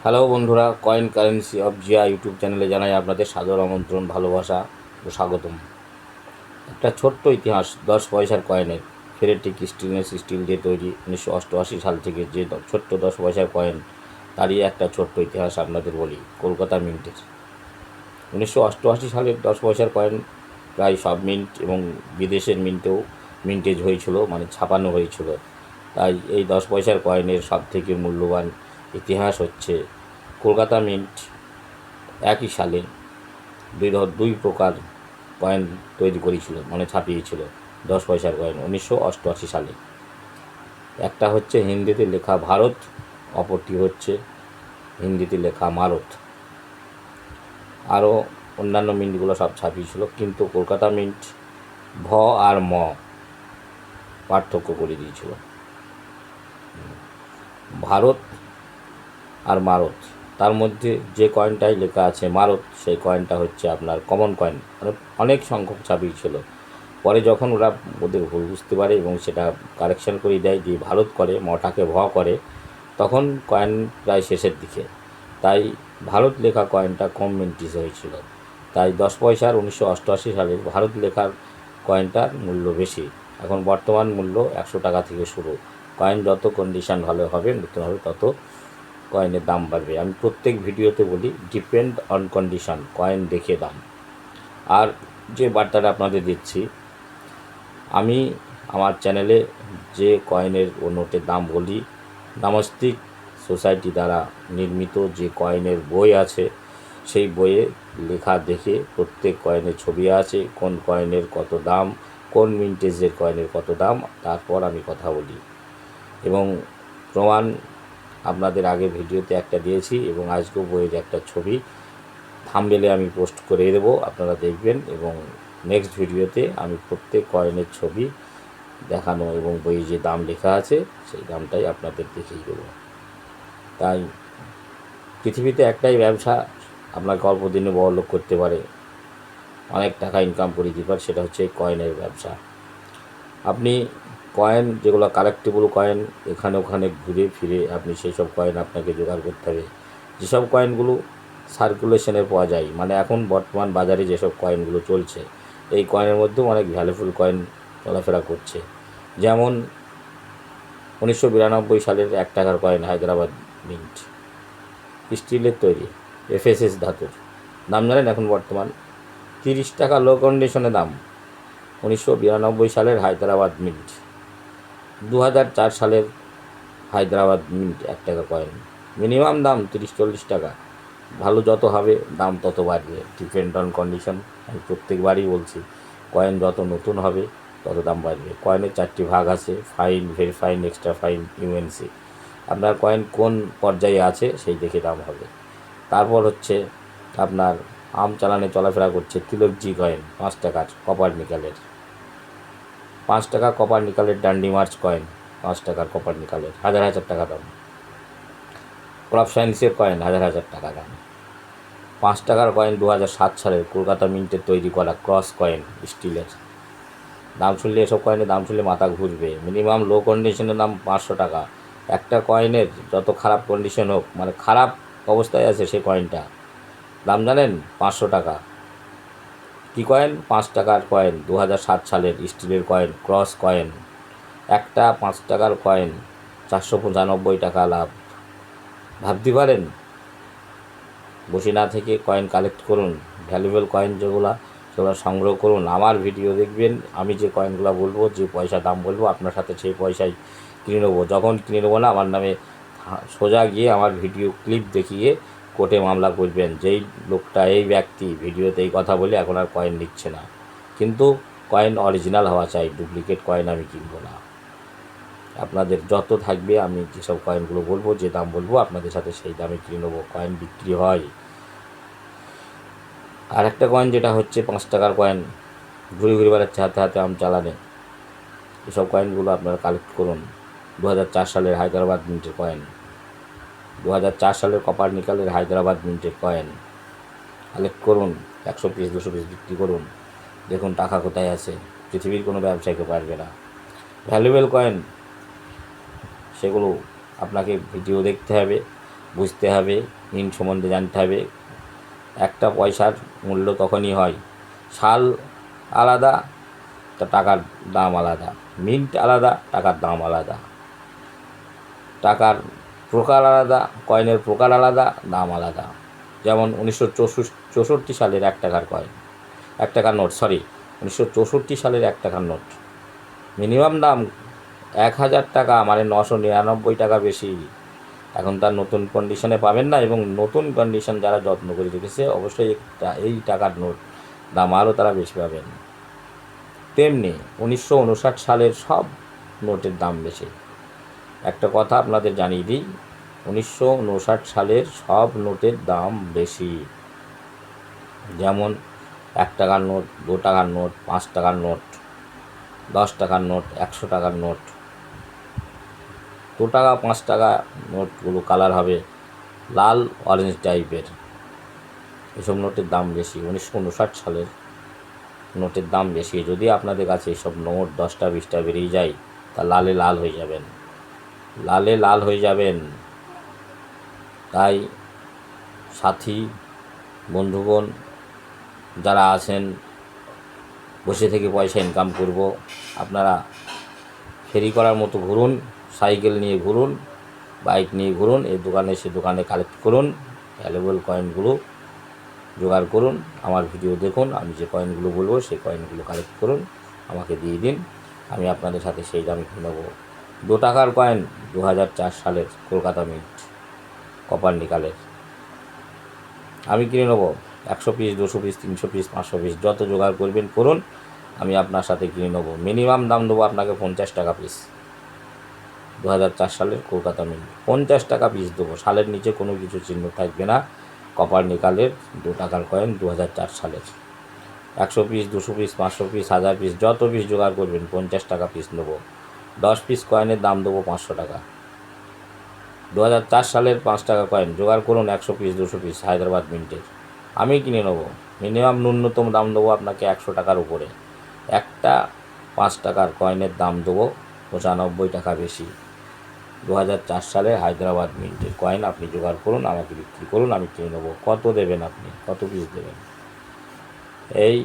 Hello বন্ধুরা, coin currency of Zia YouTube চ্যানেলে জানাই আপনাদের সাদর আমন্ত্রণ, ভালোবাসা ও স্বাগতম। একটা ছোট্ট ইতিহাস 10 পয়সার কয়েনের। ফেরেটিক স্টেনলেস স্টিল দিয়ে তৈরি 1988 সাল থেকে যে ছোট্ট 10 পয়সার কয়েন, তারই একটা ছোট্ট ইতিহাস আপনাদের বলি। কলকাতা মিন্টের 1988 সালের 10 পয়সার কয়েন প্রায় সব মিন্ট এবং বিদেশের মিন্টেও মিন্টেজ হয়েছিল, মানে ছাপানো হয়েছিল। তাই এই 10 পয়সার কয়েনের সবথেকে মূল্যবান ইতিহাস হচ্ছে কলকাতা মিন্ট একই সালে দুই প্রকার কয়েন তৈরি করেছিল, মানে ছাপিয়েছিল 10 পয়সার কয়েন 1988 সালে। একটা হচ্ছে হিন্দিতে লেখা ভারত, অপরটি হচ্ছে হিন্দিতে লেখা মারত। আরও অন্যান্য মিন্টগুলো সব ছাপিয়েছিল, কিন্তু কলকাতা মিন্ট ভ আর ম পার্থক্য করে দিয়েছিল। ভারত আর মারত, তার মধ্যে যে কয়েনটাই লেখা আছে মারত, সেই কয়েনটা হচ্ছে আপনার কমন কয়েন, মানে অনেক সংখ্যক ছাপিয়েছিল। পরে যখন ওরা ওদের ভুল বুঝতে পারে এবং সেটা কারেকশন করে দেয়, দিয়ে ভারত করে, মটাকে ভ করে, তখন কয়েন প্রায় শেষের দিকে। তাই ভারত লেখা কয়েনটা কম মিন্টিজ হয়েছিল। তাই 10 পয়সার 1988 সালের ভারত লেখার কয়েনটার মূল্য বেশি। এখন বর্তমান মূল্য 100 টাকা থেকে শুরু। কয়েন যত কন্ডিশন ভালো হবে, নতুন হবে, তত কয়েনের দাম বাড়বে। আমি প্রত্যেক ভিডিওতে বলি, ডিপেন্ড অন কন্ডিশন, কয়েন দেখে দাম। আর যে বার্তাটা আপনাদের দিচ্ছি, আমি আমার চ্যানেলে যে কয়েনের ও নোটের দাম বলি, নামস্তিক সোসাইটি দ্বারা নির্মিত যে কয়েনের বই আছে, সেই বইয়ে লেখা দেখে প্রত্যেক কয়েনের ছবি আছে, কোন কয়েনের কত দাম, কোন মিন্টেজের কয়েনের কত দাম, তারপর আমি কথা বলি। এবং প্রমাণ আপনাদের আগে ভিডিওতে একটা দিয়েছি, এবং আজকেও বইয়ের একটা ছবি থাম্বনেলে আমি পোস্ট করে দেবো, আপনারা দেখবেন। এবং নেক্সট ভিডিওতে আমি প্রত্যেক কয়েনের ছবি দেখানো এবং বইয়ে যে দাম লেখা আছে সেই দামটাই আপনাদের দেখিয়ে দেবো। তাই পৃথিবীতে একটাই ব্যবসা আপনাকে অল্প দিনে বড়লোক করতে পারে, অনেক টাকা ইনকাম করে দিতে পারে, সেটা হচ্ছে কয়েনের ব্যবসা। আপনি কয়েন যেগুলো কালেক্টেবল কয়েন, এখানে ওখানে ঘুরে ফিরে আপনি সেই সব কয়েন আপনাকে জোগাড় করতে হবে। যেসব কয়েনগুলো সার্কুলেশনে পাওয়া যায়, মানে এখন বর্তমান বাজারে যেসব কয়েনগুলো চলছে, এই কয়েনের মধ্যেও অনেক ভ্যালুফুল কয়েন চলাফেরা করছে। যেমন 1992 সালের 1 টাকার কয়েন হায়দ্রাবাদ মিন্ট, স্টিলের তৈরি, এফএসএস ধাতুর। দাম জানেন এখন বর্তমান 30 টাকা, লো কন্ডিশনে দাম। 1992 সালের হায়দ্রাবাদ মিন্ট। 2004 সালের হায়দ্রাবাদ মিন্ট 1 টাকা কয়েন, মিনিমাম দাম 30-40 টাকা। ভালো যত হবে দাম তত বাড়বে, ডিপেন্ড অন কন্ডিশন। আমি প্রত্যেকবারই বলছি, কয়েন যত নতুন হবে তত দাম বাড়বে। কয়েনের 4টি ভাগ আছে: fine, very fine, extra fine, UNC. আপনার কয়েন কোন পর্যায়ে আছে সেই দেখে দাম হবে। তারপর হচ্ছে আপনার আম চালানে চলাফেরা করছে তিলকজি কয়েন, 5 টাকার কপার নিকেলের। 5 টাকা কপার নিকেলের ডান্ডি মার্চ কয়েন, 5 টাকার কপার নিকেলের, হাজার হাজার টাকা দাম। ক্রপ সায়েন্সের কয়েন হাজার হাজার টাকা দাম। 5 টাকার কয়েন 2007 সালের কলকাতা মিন্টের তৈরি করা ক্রস কয়েন, স্টিলের। দাম শুনলে, এসব কয়েনের দাম শুনলে মাথা ঘুরবে। মিনিমাম লো কন্ডিশনের দাম 500 টাকা। একটা কয়েনের যত খারাপ কন্ডিশন হোক, মানে খারাপ অবস্থায় আছে সেই কয়েনটা, দাম জানেন 500 টাকা। কী কয়েন? 5 টাকার কয়েন, 2007 সালের স্টিলের কয়েন, ক্রস কয়েন। একটা 5 টাকার কয়েন, 495 টাকা লাভ। ভাবতে পারেন? বসে না থেকে কয়েন কালেক্ট করুন, ভ্যালুয়েবল কয়েন যেগুলো, সেগুলো সংগ্রহ করুন। আমার ভিডিও দেখবেন, আমি যে কয়েনগুলো বলবো, যে পয়সা দাম বলবো, আপনার সাথে সেই পয়সায় কিনে নেবো। যখন কিনে নেবো না, আমার নামে সোজা গিয়ে আমার ভিডিও ক্লিপ দেখিয়ে কোর্টে মামলা করবেন, যেই লোকটা, এই ব্যক্তি ভিডিওতে এই কথা বলে এখন আর কয়েন নিচ্ছে না। কিন্তু কয়েন অরিজিনাল হওয়া চাই, ডুপ্লিকেট কয়েন আমি কিনবো না। আপনাদের যত থাকবে, আমি যেসব কয়েনগুলো বলবো, যে দাম বলবো, আপনাদের সাথে সেই দামে কিনে নেবো। কয়েন বিক্রি হয়। আর একটা কয়েন যেটা হচ্ছে 5 টাকার কয়েন, ঘুরে ঘুরে বেড়াচ্ছে হাতে হাতে আম চালানে। এসব কয়েনগুলো আপনারা কালেক্ট করুন। 2004 সালের হায়দ্রাবাদ মিন্টের কয়েন, 2004 সালের কপার নিকেলের হায়দ্রাবাদ মিন্টের কয়েন কালেক্ট করুন। 100 পিস 200 পিস বিক্রি করুন। দেখুন টাকা কোথায় আছে। পৃথিবীর কোনো ব্যবসায়ীকে পারবে না। ভ্যালুয়েবল কয়েন, সেগুলো আপনাকে ভিডিও দেখতে হবে, বুঝতে হবে, মিন্ট সম্বন্ধে জানতে হবে। একটা পয়সার মূল্য তখনই হয়, সাল আলাদা তো টাকার দাম আলাদা, মিন্ট আলাদা টাকার দাম আলাদা, টাকার প্রকার আলাদা, কয়েনের প্রকার আলাদা, দাম আলাদা। যেমন 1964 সালের 1 টাকার কয়েন, 1 টাকার নোট, 1964 সালের 1 টাকার নোট মিনিমাম দাম 1000 টাকা, মানে 999 টাকা বেশি। এখন তার নতুন কন্ডিশনে পাবেন না, এবং নতুন কন্ডিশন যারা যত্ন করে রেখেছে অবশ্যই এই টাকার নোট দাম আরও তারা বেশি পাবেন। তেমনি 1959 সালের সব নোটের দাম বেশি। একটা কথা আপনাদের জানিয়ে দিই, 1959 সালের সব নোটের দাম বেশি। যেমন 1 টাকার নোট, 2 টাকার নোট, 5 টাকার নোট, 10 টাকার নোট, 100 টাকার নোট। 2 টাকা 5 টাকা নোটগুলো কালার হবে লাল অরেঞ্জ টাইপের, এসব নোটের দাম বেশি। 1959 সালের নোটের দাম বেশি। যদি আপনাদের কাছে এসব নোট 10টা 20টা বেরিয়ে যায়, তা লালে লাল হয়ে যাবেন, লালে লাল হয়ে যাবেন। তাই সাথী বন্ধুগণ যারা আছেন, বসে থেকে পয়সা ইনকাম করব, আপনারা ফেরি করার মতো ঘুরুন, সাইকেল নিয়ে ঘুরুন, বাইক নিয়ে ঘুরুন, এই দোকানে সে দোকানে কালেক্ট করুন, ভ্যালুয়েবল কয়েনগুলো জোগাড় করুন, আমার ভিডিও দেখুন, আমি যে কয়েনগুলো বলবো সেই কয়েনগুলো কালেক্ট করুন, আমাকে দিয়ে দিন, আমি আপনাদের সাথে সেই দামে কিনে নেবো। 2 টাকার কয়েন 2004 সালের কলকাতা মিন্ট কপার নিকালের আমি কিনে নেবো। 100 পিস, 200 পিস, 300 পিস, 500 পিস, যত জোগাড় করবেন করুন, আমি আপনার সাথে কিনে নেবো। মিনিমাম দাম দেবো আপনাকে 50 টাকা পিস। 2004 সালের কলকাতা মিন্ট 50 টাকা পিস দেবো, সালের নিচে কোনো কিছু চিহ্ন থাকবে না। কপার নিকালের 2 টাকার কয়েন 2004 সালের 100 পিস, 200 পিস, 500 পিস, 1000 পিস, যত পিস জোগাড় করবেন 50 টাকা পিস নেবো। 10 পিস কয়েনের দাম দেবো 500 টাকা। 2004 সালের 5 টাকা কয়েন জোগাড় করুন, 100 পিস, 200 পিস হায়দ্রাবাদ মিন্টের আমি কিনে নেবো। মিনিমাম ন্যূনতম দাম দেবো আপনাকে 100 টাকার উপরে। একটা 5 টাকার কয়েনের দাম দেবো 95 টাকা বেশি। 2004 সালে হায়দ্রাবাদ মিন্টের কয়েন আপনি জোগাড় করুন, আমাকে বিক্রি করুন, আমি কিনে নেবো। কত দেবেন আপনি, কত পিস দেবেন? এই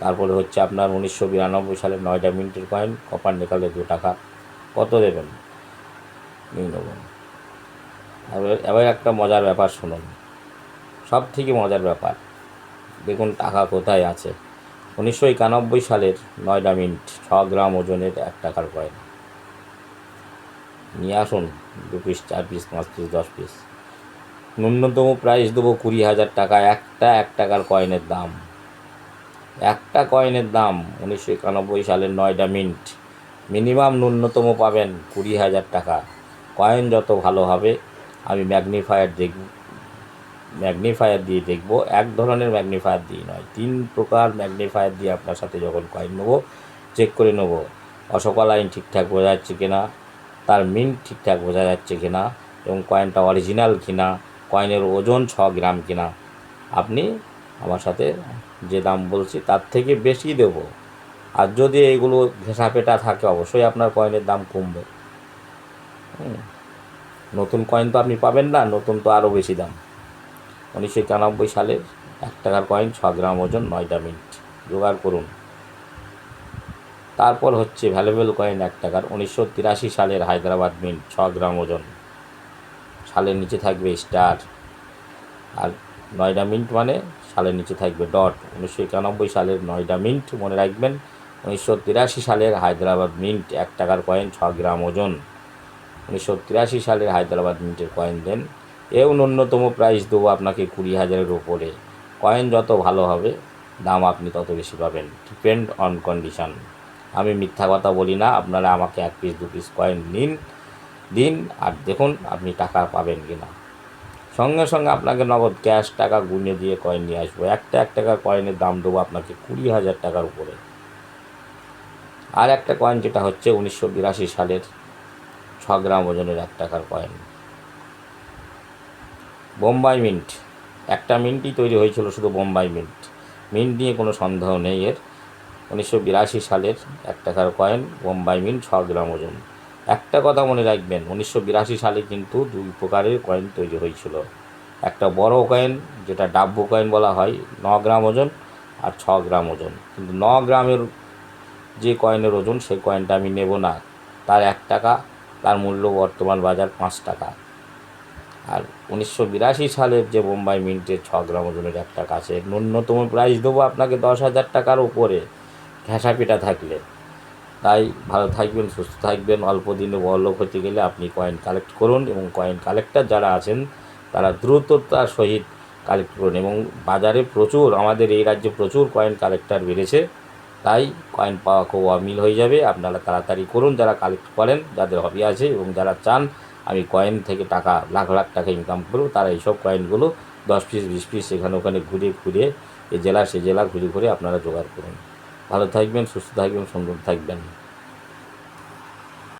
তারপরে হচ্ছে আপনার 1992 সালের 9টা মিন্টের কয়েন কপার নিকালে 2 টাকা, কত দেবেন? নিয়ে নেবেন। এবার একটা মজার ব্যাপার শুনুন, সব থেকে মজার ব্যাপার, দেখুন টাকা কোথায় আছে। 1991 সালের 9টা মিন্ট 6 গ্রাম ওজনের 1 টাকার কয়েন নিয়ে আসুন, 2 পিস, 4 পিস, 5 পিস, 10 পিস। ন্যূনতম প্রাইস দেবো 20,000 টাকা। একটা 1 টাকার কয়েনের দাম, একটা কয়েনের দাম 1991 সালের 9টা মিন্ট। মিনিমাম ন্যূনতম পাবেন 20,000 টাকা। কয়েন যত ভালো হবে, আমি ম্যাগনিফায়ার দিয়ে দেখব, এক ধরনের ম্যাগনিফায়ার দিয়ে নয়, 3 প্রকার ম্যাগনিফায়ার দিয়ে আপনার সাথে যখন কয়েন নেবো চেক করে নেবো অশোকা লাইন ঠিকঠাক বোঝা যাচ্ছে কিনা, তার মিন্ট ঠিকঠাক বোঝা যাচ্ছে কিনা, এবং কয়েনটা অরিজিনাল কিনা, কয়েনের ওজন 6 গ্রাম কিনা। আপনি আমার সাথে যে দাম বলছি তার থেকে বেশি দেব। আর যদি এইগুলো ঘেঁষাপেটা থাকে, অবশ্যই আপনার কয়েনের দাম কমবে। নতুন কয়েন তো আপনি পাবেন না, নতুন তো আরও বেশি দাম। 1991 সালের 1 টাকার কয়েন 6 গ্রাম ওজন, 9টা মিন্ট জোগাড় করুন। তারপর হচ্ছে ভ্যালুয়েবল কয়েন 1 টাকার 1983 সালের হায়দ্রাবাদ মিন্ট 6 গ্রাম ওজন, সালের নিচে থাকবে স্টার, আর 9টা মিন্ট মানে সালের নিচে থাকবে ডট। 1991 সালের 9টা মিন্ট মনে রাখবেন। 1983 সালের হায়দ্রাবাদ মিন্ট 1 টাকার কয়েন 6 গ্রাম ওজন। 1983 সালের হায়দ্রাবাদ মিন্টের কয়েন দেন। এও ন্যূনতম প্রাইস দেবো আপনাকে 20,000-এর ওপরে। কয়েন যত ভালো হবে দাম আপনি তত বেশি পাবেন, ডিপেন্ড অন কন্ডিশান। আমি মিথ্যা কথা বলি না। আপনারা আমাকে 1 পিস 2 পিস কয়েন দিন, আর দেখুন আপনি টাকা পাবেন কি না। সঙ্গে সঙ্গে আপনাকে নগদ ক্যাশ টাকা গুনে দিয়ে কয়েন নিয়ে আসবো। একটা 1 টাকার কয়েনের দাম দেবো আপনাকে 20,000 টাকার উপরে। আর একটা কয়েন যেটা হচ্ছে 1982 সালের 6 গ্রাম ওজনের 1 টাকার কয়েন, বোম্বাই মিন্ট। একটা মিন্টই তৈরি হয়েছিল শুধু বোম্বাই মিন্ট, মিন্ট নিয়ে কোনো সন্দেহ নেই এর। 1982 সালের 1 টাকার কয়েন বোম্বাই মিন্ট 6 গ্রাম ওজন। একটা কথা মনে রাখবেন, 1982 সালে কিন্তু দুই প্রকারের কয়েন তৈরি হয়েছিল। একটা বড় কয়েন, যেটা ডাব্বু কয়েন বলা হয়, 9 গ্রাম ওজন আর 6 গ্রাম ওজন। কিন্তু 9 গ্রামের যে কয়েনের ওজন, সেই কয়েনটা আমি নেব না। তার 1 টাকা, তার মূল্য বর্তমান বাজার 5 টাকা। আর 1982 সালের যে বোম্বাই মিন্টের 6 গ্রাম ওজনের 1 টাকা আছে, ন্যূনতম প্রাইস দেবো আপনাকে 10,000 টাকার উপরে, ঘেঁষা পিটা থাকলে। তাই ভালো থাকবেন, সুস্থ থাকবেন। অল্প দিনে বড়লোক হতে গেলে আপনি কয়েন কালেক্ট করুন, এবং কয়েন কালেক্টর যারা আছেন তারা দ্রুততার সহিত কালেক্ট করুন। এবং বাজারে প্রচুর, আমাদের এই রাজ্যে প্রচুর কয়েন কালেক্টর বেড়েছে, তাই কয়েন পাওয়া খুব অমিল হয়ে যাবে। আপনারা তাড়াতাড়ি করুন যারা কালেক্ট করেন, যাদের হবি আছে, এবং যারা চান আমি কয়েন থেকে টাকা লাখ লাখ টাকা ইনকাম করব, তারা এইসব কয়েনগুলো 10 পিস 20 পিস এখানে ওখানে ঘুরে ঘুরে এ জেলা সে জেলা ঘুরে ঘুরে আপনারা জোগাড় করুন। ভালো থাকবেন, সুস্থ থাকবেন, সুন্দর থাকবেন।